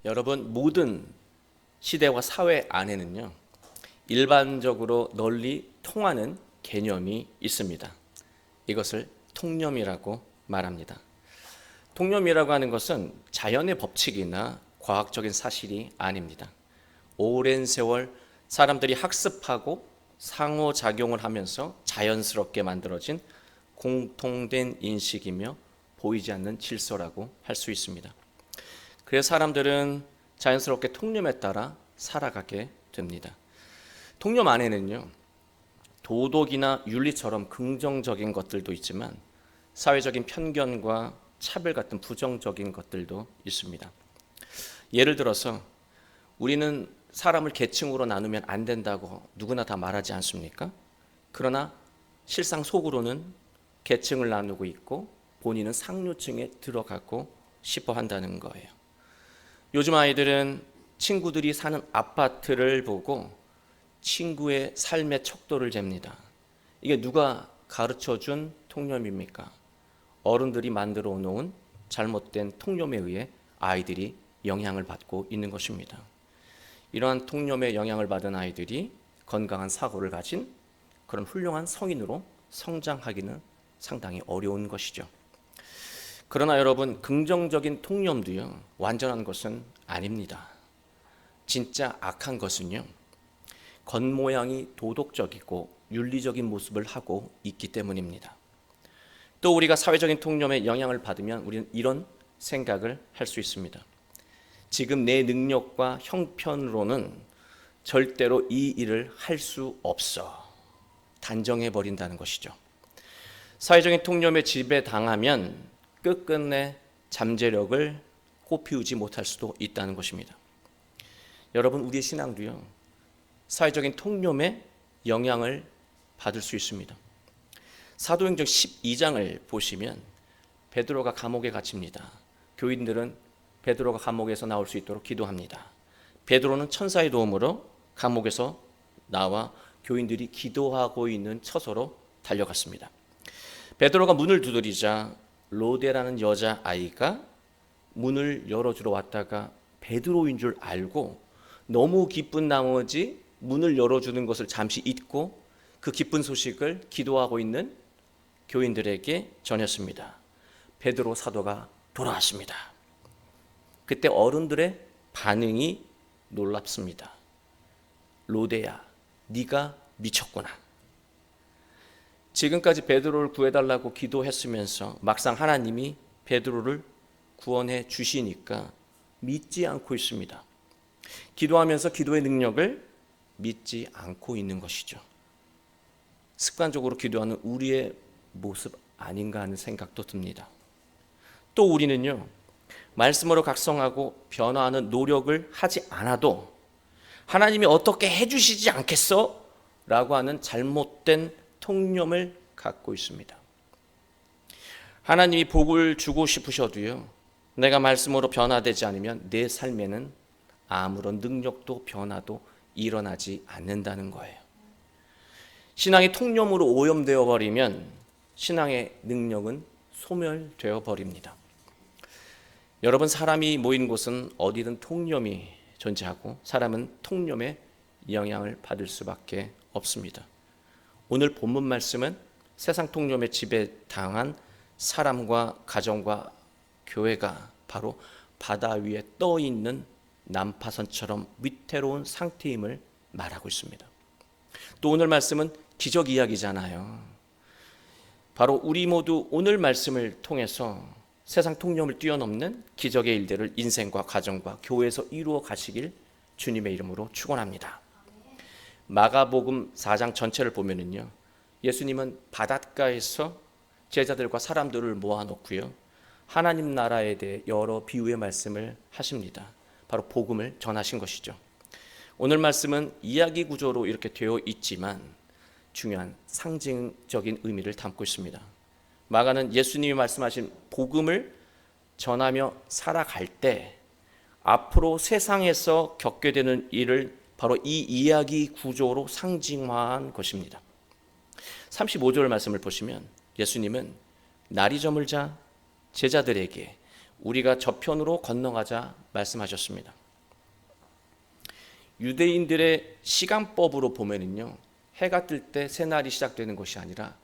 여러분, 모든 시대와 사회 안에는요, 일반적으로 널리 통하는 개념이 있습니다. 이것을 통념이라고 말합니다. 통념이라고 하는 것은 자연의 법칙이나 과학적인 사실이 아닙니다. 오랜 세월 사람들이 학습하고 상호작용을 하면서 자연스럽게 만들어진 공통된 인식이며 보이지 않는 질서라고 할 수 있습니다. 그래서 사람들은 자연스럽게 통념에 따라 살아가게 됩니다. 통념 안에는요, 도덕이나 윤리처럼 긍정적인 것들도 있지만 사회적인 편견과 차별 같은 부정적인 것들도 있습니다. 예를 들어서 우리는 사람을 계층으로 나누면 안 된다고 누구나 다 말하지 않습니까? 그러나 실상 속으로는 계층을 나누고 있고 본인은 상류층에 들어가고 싶어 한다는 거예요. 요즘 아이들은 친구들이 사는 아파트를 보고 친구의 삶의 척도를 잽니다. 이게 누가 가르쳐준 통념입니까? 어른들이 만들어 놓은 잘못된 통념에 의해 아이들이 영향을 받고 있는 것입니다. 이러한 통념에 영향을 받은 아이들이 건강한 사고를 가진 그런 훌륭한 성인으로 성장하기는 상당히 어려운 것이죠. 그러나 여러분, 긍정적인 통념도요, 완전한 것은 아닙니다. 진짜 악한 것은요, 겉모양이 도덕적이고 윤리적인 모습을 하고 있기 때문입니다. 또 우리가 사회적인 통념에 영향을 받으면 우리는 이런 생각을 할 수 있습니다. 지금 내 능력과 형편으로는 절대로 이 일을 할 수 없어. 단정해 버린다는 것이죠. 사회적인 통념에 지배당하면 끝끝내 잠재력을 꽃피우지 못할 수도 있다는 것입니다. 여러분, 우리의 신앙도요, 사회적인 통념에 영향을 받을 수 있습니다. 사도행전 12장을 보시면 베드로가 감옥에 갇힙니다. 교인들은 베드로가 감옥에서 나올 수 있도록 기도합니다. 베드로는 천사의 도움으로 감옥에서 나와 교인들이 기도하고 있는 처소로 달려갔습니다. 베드로가 문을 두드리자 로데라는 여자아이가 문을 열어주러 왔다가 베드로인 줄 알고 너무 기쁜 나머지 문을 열어주는 것을 잠시 잊고 그 기쁜 소식을 기도하고 있는 교인들에게 전했습니다. 베드로 사도가 돌아왔습니다. 그때 어른들의 반응이 놀랍습니다. 로데야, 네가 미쳤구나. 지금까지 베드로를 구해달라고 기도했으면서 막상 하나님이 베드로를 구원해 주시니까 믿지 않고 있습니다. 기도하면서 기도의 능력을 믿지 않고 있는 것이죠. 습관적으로 기도하는 우리의 모습 아닌가 하는 생각도 듭니다. 또 우리는요, 말씀으로 각성하고 변화하는 노력을 하지 않아도 하나님이 어떻게 해주시지 않겠어? 라고 하는 잘못된 통념을 갖고 있습니다. 하나님이 복을 주고 싶으셔도요, 내가 말씀으로 변화되지 않으면 내 삶에는 아무런 능력도 변화도 일어나지 않는다는 거예요. 신앙이 통념으로 오염되어 버리면 신앙의 능력은 소멸되어 버립니다. 여러분, 사람이 모인 곳은 어디든 통념이 존재하고 사람은 통념에 영향을 받을 수밖에 없습니다. 오늘 본문 말씀은 세상 통념에 지배당한 사람과 가정과 교회가 바로 바다 위에 떠 있는 난파선처럼 위태로운 상태임을 말하고 있습니다. 또 오늘 말씀은 기적 이야기잖아요. 바로 우리 모두 오늘 말씀을 통해서 세상 통념을 뛰어넘는 기적의 일들을 인생과 가정과 교회에서 이루어 가시길 주님의 이름으로 축원합니다. 마가복음 4장 전체를 보면은요, 예수님은 바닷가에서 제자들과 사람들을 모아놓고요, 하나님 나라에 대해 여러 비유의 말씀을 하십니다. 바로 복음을 전하신 것이죠. 오늘 말씀은 이야기 구조로 이렇게 되어 있지만 중요한 상징적인 의미를 담고 있습니다. 마가는 예수님이 말씀하신 복음을 전하며 살아갈 때 앞으로 세상에서 겪게 되는 일을 바로 이 이야기 구조로 상징화한 것입니다. 35절 말씀을 보시면 예수님은 날이 저물자 제자들에게 우리가 저편으로 건너가자 말씀하셨습니다. 유대인들의 시간법으로 보면은요, 해가 뜰 때 새날이 시작되는 것이 아니라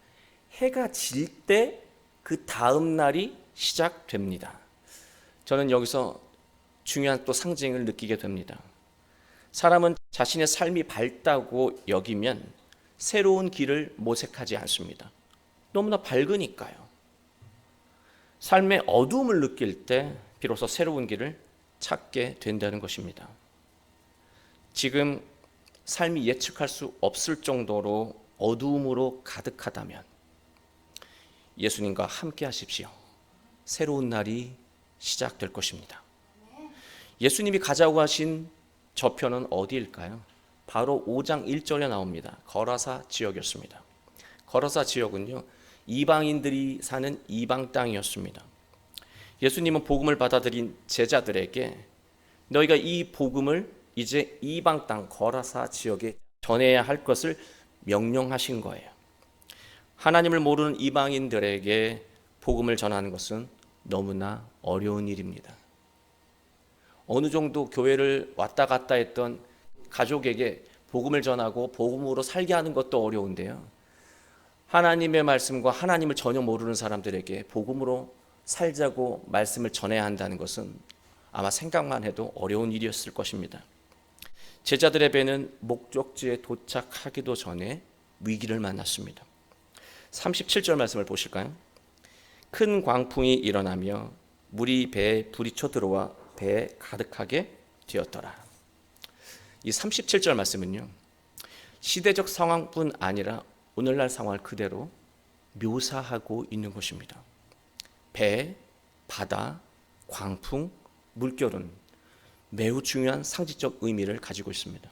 해가 질 때 그 다음 날이 시작됩니다. 저는 여기서 중요한 또 상징을 느끼게 됩니다. 사람은 자신의 삶이 밝다고 여기면 새로운 길을 모색하지 않습니다. 너무나 밝으니까요. 삶의 어두움을 느낄 때 비로소 새로운 길을 찾게 된다는 것입니다. 지금 삶이 예측할 수 없을 정도로 어두움으로 가득하다면 예수님과 함께 하십시오. 새로운 날이 시작될 것입니다. 예수님이 가자고 하신 저편은 어디일까요? 바로 5장 1절에 나옵니다. 거라사 지역이었습니다. 거라사 지역은요, 이방인들이 사는 이방 땅이었습니다. 예수님은 복음을 받아들인 제자들에게 너희가 이 복음을 이제 이방 땅 거라사 지역에 전해야 할 것을 명령하신 거예요. 하나님을 모르는 이방인들에게 복음을 전하는 것은 너무나 어려운 일입니다. 어느 정도 교회를 왔다 갔다 했던 가족에게 복음을 전하고 복음으로 살게 하는 것도 어려운데요, 하나님의 말씀과 하나님을 전혀 모르는 사람들에게 복음으로 살자고 말씀을 전해야 한다는 것은 아마 생각만 해도 어려운 일이었을 것입니다. 제자들의 배는 목적지에 도착하기도 전에 위기를 만났습니다. 37절 말씀을 보실까요? 큰 광풍이 일어나며 물이 배에 부리쳐 들어와 배에 가득하게 되었더라. 이 37절 말씀은요, 시대적 상황뿐 아니라 오늘날 상황을 그대로 묘사하고 있는 것입니다. 배, 바다, 광풍, 물결은 매우 중요한 상징적 의미를 가지고 있습니다.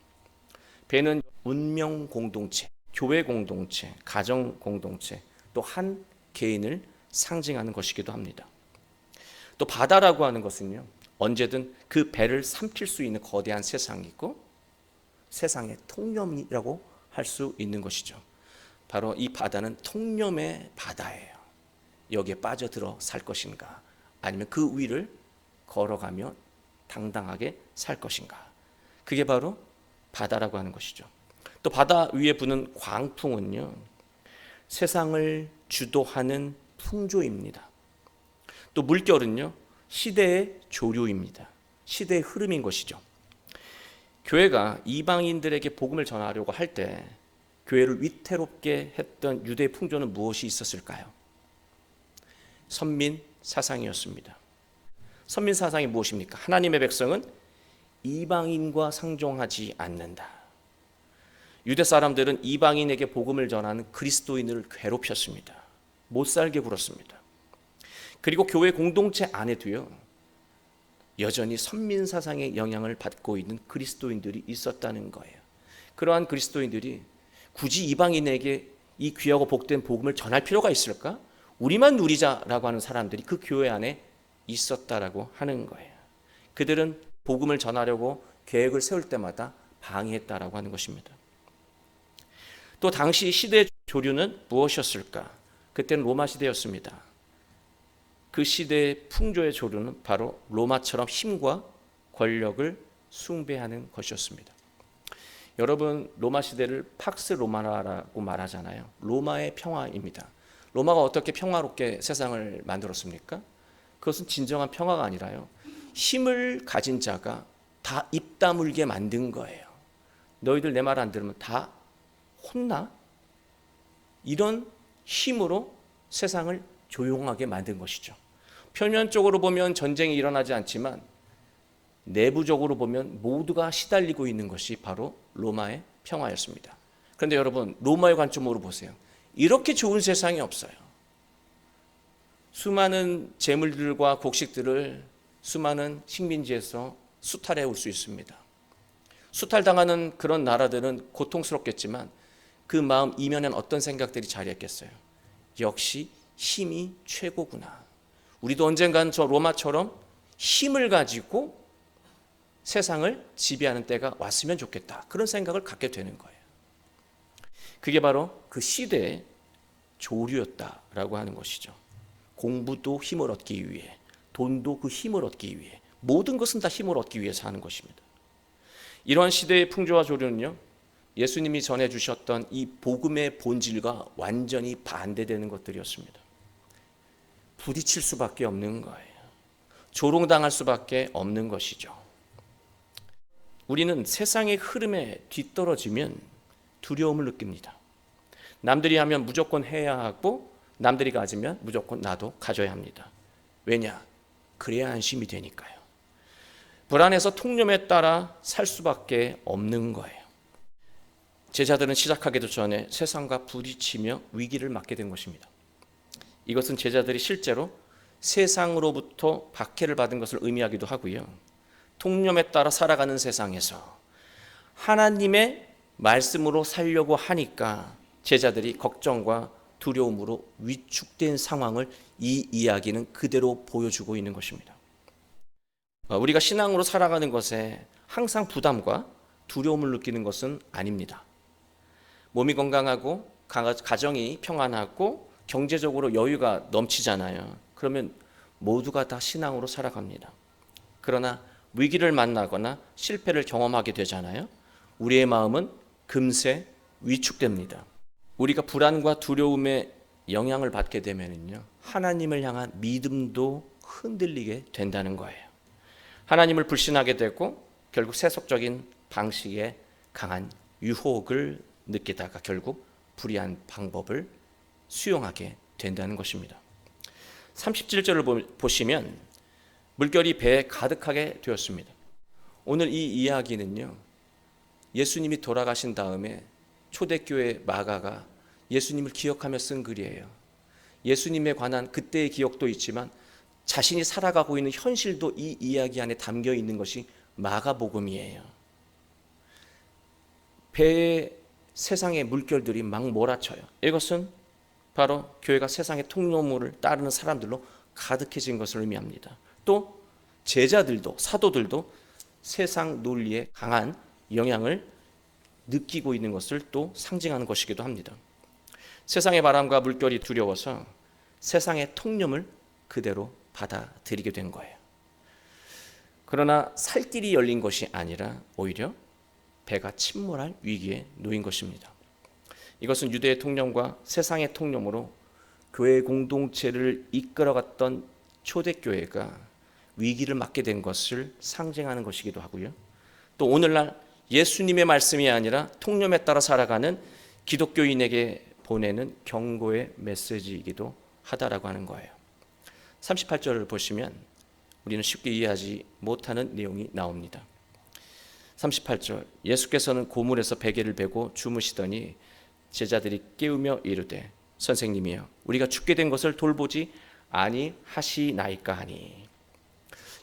배는 운명 공동체, 교회 공동체, 가정 공동체, 또 한 개인을 상징하는 것이기도 합니다. 또 바다라고 하는 것은요, 언제든 그 배를 삼킬 수 있는 거대한 세상이고 세상의 통념이라고 할 수 있는 것이죠. 바로 이 바다는 통념의 바다예요. 여기에 빠져들어 살 것인가, 아니면 그 위를 걸어가며 당당하게 살 것인가. 그게 바로 바다라고 하는 것이죠. 또 바다 위에 부는 광풍은요, 세상을 주도하는 풍조입니다. 또 물결은요, 시대의 조류입니다. 시대의 흐름인 것이죠. 교회가 이방인들에게 복음을 전하려고 할 때 교회를 위태롭게 했던 유대 풍조는 무엇이 있었을까요? 선민 사상이었습니다. 선민 사상이 무엇입니까? 하나님의 백성은 이방인과 상종하지 않는다. 유대 사람들은 이방인에게 복음을 전하는 그리스도인을 괴롭혔습니다. 못 살게 굴었습니다. 그리고 교회 공동체 안에도요, 여전히 선민 사상의 영향을 받고 있는 그리스도인들이 있었다는 거예요. 그러한 그리스도인들이 굳이 이방인에게 이 귀하고 복된 복음을 전할 필요가 있을까? 우리만 누리자라고 하는 사람들이 그 교회 안에 있었다라고 하는 거예요. 그들은 복음을 전하려고 계획을 세울 때마다 방해했다라고 하는 것입니다. 또 당시 시대의 조류는 무엇이었을까? 그때는 로마 시대였습니다. 그 시대의 풍조의 조류는 바로 로마처럼 힘과 권력을 숭배하는 것이었습니다. 여러분, 로마 시대를 팍스 로마라고 말하잖아요. 로마의 평화입니다. 로마가 어떻게 평화롭게 세상을 만들었습니까? 그것은 진정한 평화가 아니라요, 힘을 가진 자가 다 입 다물게 만든 거예요. 너희들 내 말 안 들으면 다 혼나? 이런 힘으로 세상을 조용하게 만든 것이죠. 표면적으로 보면 전쟁이 일어나지 않지만 내부적으로 보면 모두가 시달리고 있는 것이 바로 로마의 평화였습니다. 그런데 여러분, 로마의 관점으로 보세요. 이렇게 좋은 세상이 없어요. 수많은 재물들과 곡식들을 수많은 식민지에서 수탈해 올 수 있습니다. 수탈당하는 그런 나라들은 고통스럽겠지만 그 마음 이면엔 어떤 생각들이 자리했겠어요? 역시 힘이 최고구나. 우리도 언젠간 저 로마처럼 힘을 가지고 세상을 지배하는 때가 왔으면 좋겠다. 그런 생각을 갖게 되는 거예요. 그게 바로 그 시대의 조류였다라고 하는 것이죠. 공부도 힘을 얻기 위해, 돈도 그 힘을 얻기 위해, 모든 것은 다 힘을 얻기 위해서 하는 것입니다. 이러한 시대의 풍조와 조류는요, 예수님이 전해주셨던 이 복음의 본질과 완전히 반대되는 것들이었습니다. 부딪힐 수밖에 없는 거예요. 조롱당할 수밖에 없는 것이죠. 우리는 세상의 흐름에 뒤떨어지면 두려움을 느낍니다. 남들이 하면 무조건 해야 하고, 남들이 가지면 무조건 나도 가져야 합니다. 왜냐? 그래야 안심이 되니까요. 불안해서 통념에 따라 살 수밖에 없는 거예요. 제자들은 시작하기도 전에 세상과 부딪히며 위기를 맞게 된 것입니다. 이것은 제자들이 실제로 세상으로부터 박해를 받은 것을 의미하기도 하고요. 통념에 따라 살아가는 세상에서 하나님의 말씀으로 살려고 하니까 제자들이 걱정과 두려움으로 위축된 상황을 이 이야기는 그대로 보여주고 있는 것입니다. 우리가 신앙으로 살아가는 것에 항상 부담과 두려움을 느끼는 것은 아닙니다. 몸이 건강하고 가정이 평안하고 경제적으로 여유가 넘치잖아요. 그러면 모두가 다 신앙으로 살아갑니다. 그러나 위기를 만나거나 실패를 경험하게 되잖아요. 우리의 마음은 금세 위축됩니다. 우리가 불안과 두려움에 영향을 받게 되면요, 하나님을 향한 믿음도 흔들리게 된다는 거예요. 하나님을 불신하게 되고 결국 세속적인 방식의 강한 유혹을 느끼다가 결국 불의한 방법을 수용하게 된다는 것입니다. 37절을 보시면 물결이 배에 가득하게 되었습니다. 오늘 이 이야기는요, 예수님이 돌아가신 다음에 초대교회 마가가 예수님을 기억하며 쓴 글이에요. 예수님에 관한 그때의 기억도 있지만 자신이 살아가고 있는 현실도 이 이야기 안에 담겨 있는 것이 마가복음이에요. 배에 세상의 물결들이 막 몰아쳐요. 이것은 바로 교회가 세상의 통로물을 따르는 사람들로 가득해진 것을 의미합니다. 또 제자들도, 사도들도 세상 논리에 강한 영향을 느끼고 있는 것을 또 상징하는 것이기도 합니다. 세상의 바람과 물결이 두려워서 세상의 통념을 그대로 받아들이게 된 거예요. 그러나 살 길이 열린 것이 아니라 오히려 배가 침몰할 위기에 놓인 것입니다. 이것은 유대의 통념과 세상의 통념으로 교회 공동체를 이끌어갔던 초대교회가 위기를 맞게 된 것을 상징하는 것이기도 하고요. 또 오늘날 예수님의 말씀이 아니라 통념에 따라 살아가는 기독교인에게 보내는 경고의 메시지이기도 하다라고 하는 거예요. 38절을 보시면 우리는 쉽게 이해하지 못하는 내용이 나옵니다. 38절, 예수께서는 고물에서 베개를 베고 주무시더니 제자들이 깨우며 이르되 선생님이여 우리가 죽게 된 것을 돌보지 아니하시나이까 하니.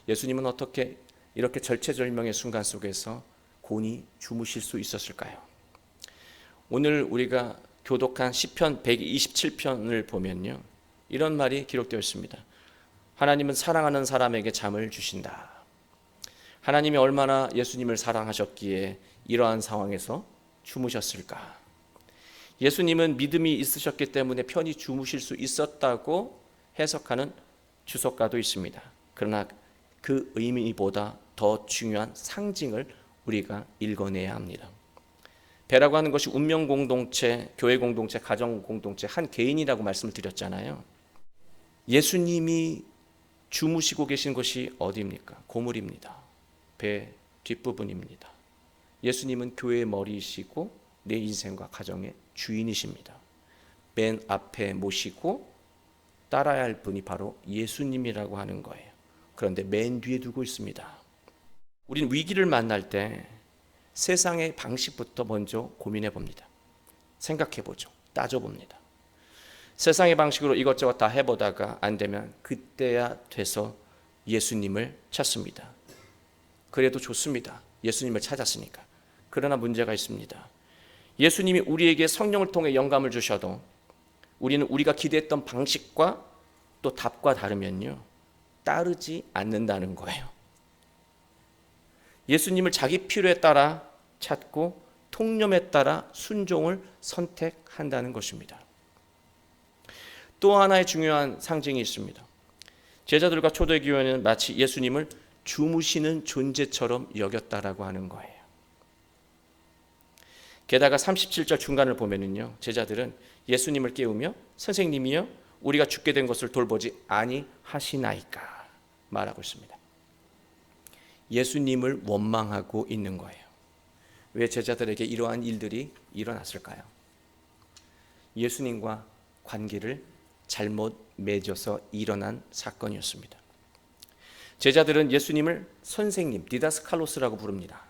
예수님은 어떻게 이렇게 절체절명의 순간 속에서 곤히 주무실 수 있었을까요? 오늘 우리가 교독한 시편 127편을 보면요, 이런 말이 기록되어 있습니다. 하나님은 사랑하는 사람에게 잠을 주신다. 하나님이 얼마나 예수님을 사랑하셨기에 이러한 상황에서 주무셨을까? 예수님은 믿음이 있으셨기 때문에 편히 주무실 수 있었다고 해석하는 주석가도 있습니다. 그러나 그 의미보다 더 중요한 상징을 우리가 읽어내야 합니다. 배라고 하는 것이 운명 공동체, 교회 공동체, 가정 공동체 한 개인이라고 말씀을 드렸잖아요. 예수님이 주무시고 계신 곳이 어디입니까? 고물입니다. 배 뒷부분입니다. 예수님은 교회의 머리이시고 내 인생과 가정의 주인이십니다. 맨 앞에 모시고 따라야 할 분이 바로 예수님이라고 하는 거예요. 그런데 맨 뒤에 두고 있습니다. 우리는 위기를 만날 때 세상의 방식부터 먼저 고민해 봅니다. 생각해 보죠. 따져 봅니다. 세상의 방식으로 이것저것 다 해보다가 안 되면 그때야 돼서 예수님을 찾습니다. 그래도 좋습니다. 예수님을 찾았으니까. 그러나 문제가 있습니다. 예수님이 우리에게 성령을 통해 영감을 주셔도 우리는 우리가 기대했던 방식과 또 답과 다르면요, 따르지 않는다는 거예요. 예수님을 자기 필요에 따라 찾고 통념에 따라 순종을 선택한다는 것입니다. 또 하나의 중요한 상징이 있습니다. 제자들과 초대교회는 마치 예수님을 주무시는 존재처럼 여겼다라고 하는 거예요. 게다가 37절 중간을 보면은요, 제자들은 예수님을 깨우며 선생님이여 우리가 죽게 된 것을 돌보지 아니하시나이까 말하고 있습니다. 예수님을 원망하고 있는 거예요. 왜 제자들에게 이러한 일들이 일어났을까요? 예수님과 관계를 잘못 맺어서 일어난 사건이었습니다. 제자들은 예수님을 선생님, 디다스칼로스라고 부릅니다.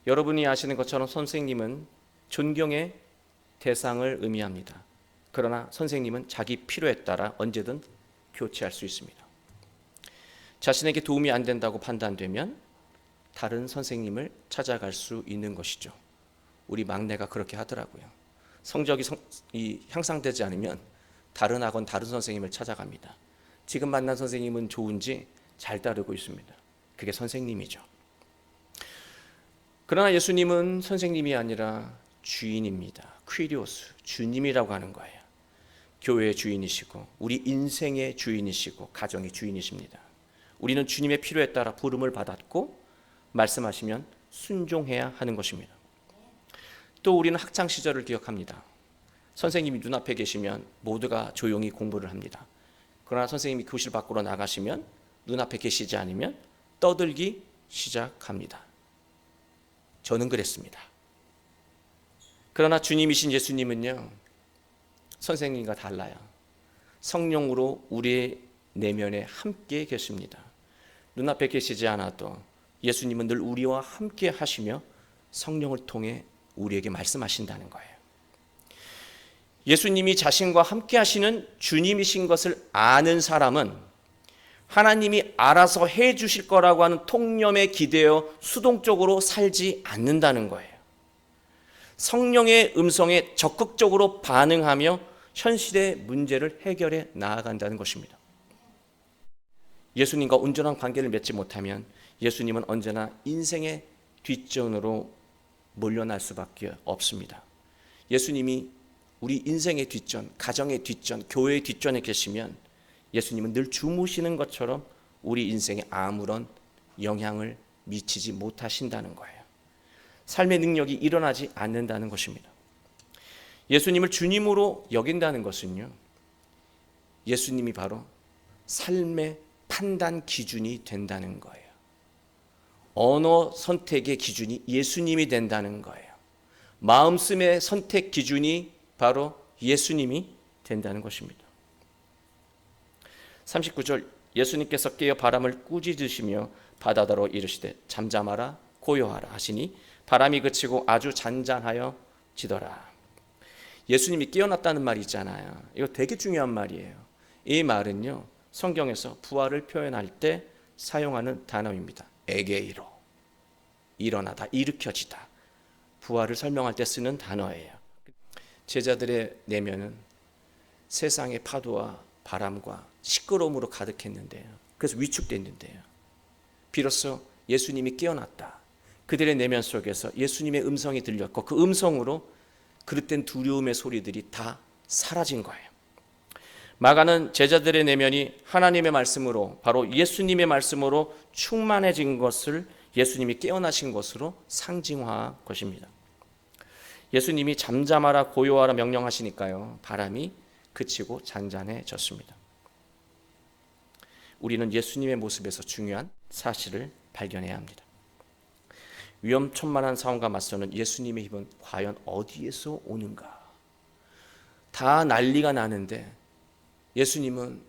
여러분이 아시는 것처럼 선생님은 존경의 대상을 의미합니다. 그러나 선생님은 자기 필요에 따라 언제든 교체할 수 있습니다. 자신에게 도움이 안 된다고 판단되면 다른 선생님을 찾아갈 수 있는 것이죠. 우리 막내가 그렇게 하더라고요. 성적이 향상되지 않으면 다른 학원, 다른 선생님을 찾아갑니다. 지금 만난 선생님은 좋은지 잘 따르고 있습니다. 그게 선생님이죠. 그러나 예수님은 선생님이 아니라 주인입니다. 퀴리오스, 주님이라고 하는 거예요. 교회의 주인이시고 우리 인생의 주인이시고 가정의 주인이십니다. 우리는 주님의 필요에 따라 부름을 받았고 말씀하시면 순종해야 하는 것입니다. 또 우리는 학창 시절을 기억합니다. 선생님이 눈앞에 계시면 모두가 조용히 공부를 합니다. 그러나 선생님이 교실 밖으로 나가시면 눈앞에 계시지 않으면 떠들기 시작합니다. 저는 그랬습니다. 그러나 주님이신 예수님은요, 선생님과 달라요. 성령으로 우리의 내면에 함께 계십니다. 눈앞에 계시지 않아도 예수님은 늘 우리와 함께 하시며 성령을 통해 우리에게 말씀하신다는 거예요. 예수님이 자신과 함께 하시는 주님이신 것을 아는 사람은 하나님이 알아서 해 주실 거라고 하는 통념에 기대어 수동적으로 살지 않는다는 거예요. 성령의 음성에 적극적으로 반응하며 현실의 문제를 해결해 나아간다는 것입니다. 예수님과 온전한 관계를 맺지 못하면 예수님은 언제나 인생의 뒷전으로 몰려날 수밖에 없습니다. 예수님이 우리 인생의 뒷전, 가정의 뒷전, 교회의 뒷전에 계시면 예수님은 늘 주무시는 것처럼 우리 인생에 아무런 영향을 미치지 못하신다는 거예요. 삶의 능력이 일어나지 않는다는 것입니다. 예수님을 주님으로 여긴다는 것은요, 예수님이 바로 삶의 판단 기준이 된다는 거예요. 언어 선택의 기준이 예수님이 된다는 거예요. 마음씀의 선택 기준이 바로 예수님이 된다는 것입니다. 39절 예수님께서 깨어 바람을 꾸짖으시며 바다더러 이르시되 잠잠하라 고요하라 하시니 바람이 그치고 아주 잔잔하여 지더라. 예수님이 깨어났다는 말이 있잖아요. 이거 되게 중요한 말이에요. 이 말은요, 성경에서 부활을 표현할 때 사용하는 단어입니다. 에게이로, 일어나다, 일으켜지다. 부활을 설명할 때 쓰는 단어예요. 제자들의 내면은 세상의 파도와 바람과 시끄러움으로 가득했는데요. 그래서 위축됐는데요. 비로소 예수님이 깨어났다. 그들의 내면 속에서 예수님의 음성이 들렸고 그 음성으로 그릇된 두려움의 소리들이 다 사라진 거예요. 마가는 제자들의 내면이 하나님의 말씀으로, 바로 예수님의 말씀으로 충만해진 것을 예수님이 깨어나신 것으로 상징화한 것입니다. 예수님이 잠잠하라 고요하라 명령하시니까요, 바람이 그치고 잔잔해졌습니다. 우리는 예수님의 모습에서 중요한 사실을 발견해야 합니다. 위험천만한 상황과 맞서는 예수님의 힘은 과연 어디에서 오는가? 다 난리가 나는데 예수님은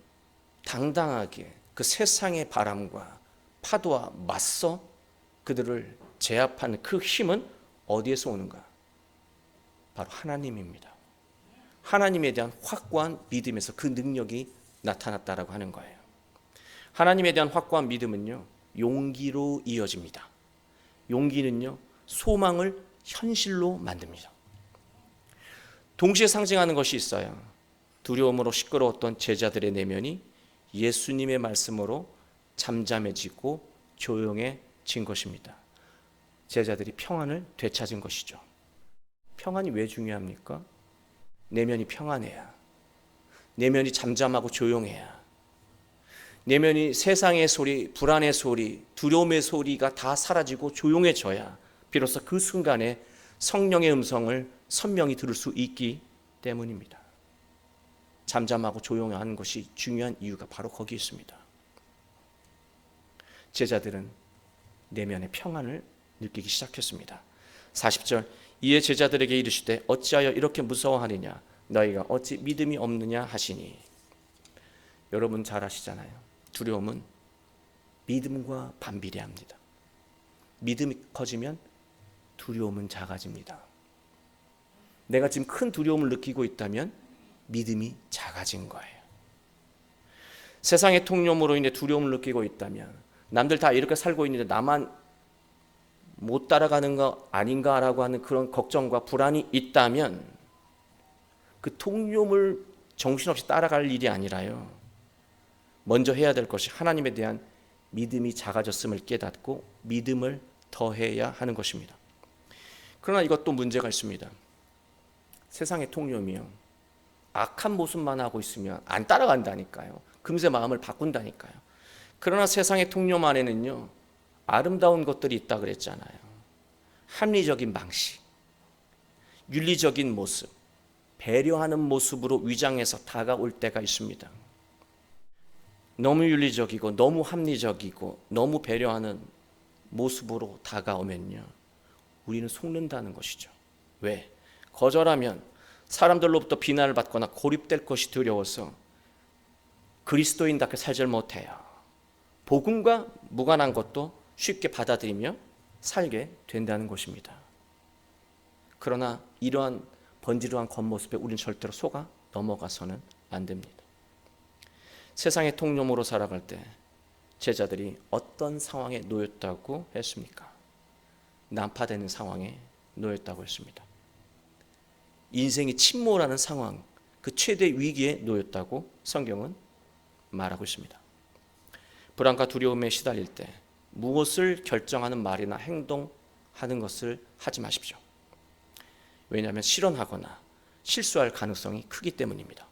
당당하게 그 세상의 바람과 파도와 맞서 그들을 제압하는 그 힘은 어디에서 오는가? 바로 하나님입니다. 하나님에 대한 확고한 믿음에서 그 능력이 나타났다라고 하는 거예요. 하나님에 대한 확고한 믿음은요, 용기로 이어집니다. 용기는요, 소망을 현실로 만듭니다. 동시에 상징하는 것이 있어요. 두려움으로 시끄러웠던 제자들의 내면이 예수님의 말씀으로 잠잠해지고 조용해진 것입니다. 제자들이 평안을 되찾은 것이죠. 평안이 왜 중요합니까? 내면이 평안해야, 내면이 잠잠하고 조용해야, 내면이 세상의 소리, 불안의 소리, 두려움의 소리가 다 사라지고 조용해져야 비로소 그 순간에 성령의 음성을 선명히 들을 수 있기 때문입니다. 잠잠하고 조용한 것이 중요한 이유가 바로 거기 있습니다. 제자들은 내면의 평안을 느끼기 시작했습니다. 40절, 이에 제자들에게 이르시되 어찌하여 이렇게 무서워하느냐 너희가 어찌 믿음이 없느냐 하시니. 여러분 잘 아시잖아요. 두려움은 믿음과 반비례합니다. 믿음이 커지면 두려움은 작아집니다. 내가 지금 큰 두려움을 느끼고 있다면 믿음이 작아진 거예요. 세상의 통념으로 인해 두려움을 느끼고 있다면, 남들 다 이렇게 살고 있는데 나만 못 따라가는 거 아닌가라고 하는 그런 걱정과 불안이 있다면 그 통념을 정신없이 따라갈 일이 아니라요, 먼저 해야 될 것이 하나님에 대한 믿음이 작아졌음을 깨닫고 믿음을 더해야 하는 것입니다. 그러나 이것도 문제가 있습니다. 세상의 통념이요, 악한 모습만 하고 있으면 안 따라간다니까요. 금세 마음을 바꾼다니까요. 그러나 세상의 통념 안에는요, 아름다운 것들이 있다 그랬잖아요. 합리적인 방식, 윤리적인 모습, 배려하는 모습으로 위장해서 다가올 때가 있습니다. 너무 윤리적이고 너무 합리적이고 너무 배려하는 모습으로 다가오면요, 우리는 속는다는 것이죠. 왜? 거절하면 사람들로부터 비난을 받거나 고립될 것이 두려워서 그리스도인답게 살지 못해요. 복음과 무관한 것도 쉽게 받아들이며 살게 된다는 것입니다. 그러나 이러한 번지르한 겉모습에 우리는 절대로 속아 넘어가서는 안 됩니다. 세상의 통념으로 살아갈 때 제자들이 어떤 상황에 놓였다고 했습니까? 난파되는 상황에 놓였다고 했습니다. 인생이 침몰하는 상황, 그 최대 위기에 놓였다고 성경은 말하고 있습니다. 불안과 두려움에 시달릴 때 무엇을 결정하는 말이나 행동하는 것을 하지 마십시오. 왜냐하면 실언하거나 실수할 가능성이 크기 때문입니다.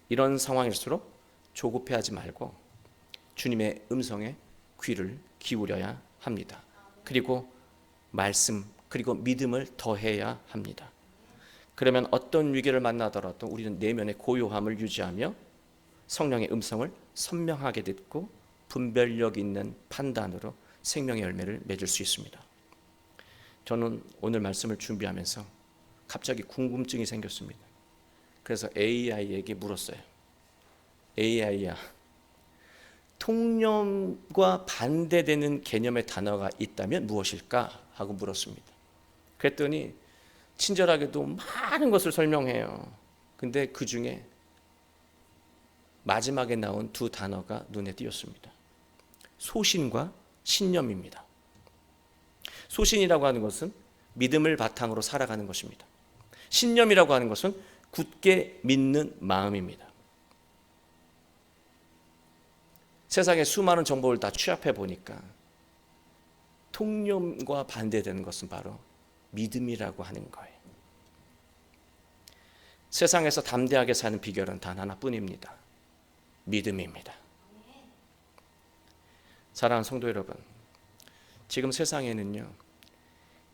이런 상황일수록 조급해하지 말고 주님의 음성에 귀를 기울여야 합니다. 그리고 말씀, 그리고 믿음을 더해야 합니다. 그러면 어떤 위기를 만나더라도 우리는 내면의 고요함을 유지하며 성령의 음성을 선명하게 듣고 분별력 있는 판단으로 생명의 열매를 맺을 수 있습니다. 저는 오늘 말씀을 준비하면서 갑자기 궁금증이 생겼습니다. 그래서 AI에게 물었어요. AI야, 통념과 반대되는 개념의 단어가 있다면 무엇일까? 하고 물었습니다. 그랬더니 친절하게도 많은 것을 설명해요. 근데 그 중에 마지막에 나온 두 단어가 눈에 띄었습니다. 소신과 신념입니다. 소신이라고 하는 것은 믿음을 바탕으로 살아가는 것입니다. 신념이라고 하는 것은 굳게 믿는 마음입니다. 세상의 수많은 정보를 다 취합해 보니까 통념과 반대되는 것은 바로 믿음이라고 하는 거예요. 세상에서 담대하게 사는 비결은 단 하나뿐입니다. 믿음입니다. 사랑하는 성도 여러분, 지금 세상에는요,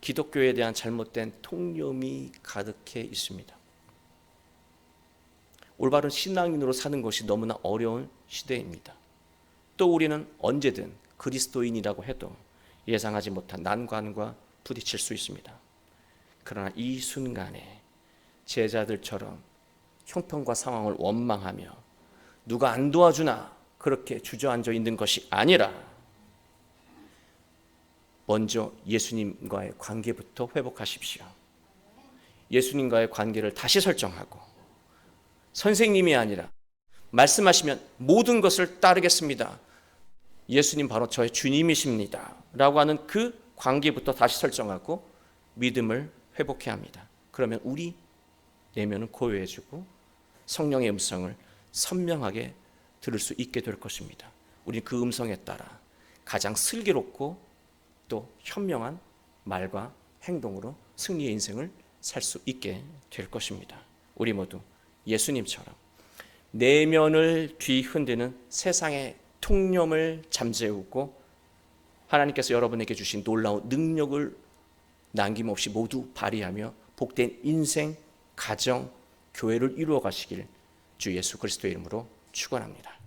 기독교에 대한 잘못된 통념이 가득해 있습니다. 올바른 신앙인으로 사는 것이 너무나 어려운 시대입니다. 또 우리는 언제든 그리스도인이라고 해도 예상하지 못한 난관과 부딪힐 수 있습니다. 그러나 이 순간에 제자들처럼 형편과 상황을 원망하며 누가 안 도와주나 그렇게 주저앉아 있는 것이 아니라 먼저 예수님과의 관계부터 회복하십시오. 예수님과의 관계를 다시 설정하고 선생님이 아니라 말씀하시면 모든 것을 따르겠습니다. 예수님 바로 저의 주님이십니다. 라고 하는 그 관계부터 다시 설정하고 믿음을 회복해야 합니다. 그러면 우리 내면은 고요해지고 성령의 음성을 선명하게 들을 수 있게 될 것입니다. 우리는 그 음성에 따라 가장 슬기롭고 또 현명한 말과 행동으로 승리의 인생을 살 수 있게 될 것입니다. 우리 모두 예수님처럼 내면을 뒤흔드는 세상의 통념을 잠재우고 하나님께서 여러분에게 주신 놀라운 능력을 남김없이 모두 발휘하며 복된 인생, 가정, 교회를 이루어 가시길 주 예수 그리스도의 이름으로 축원합니다.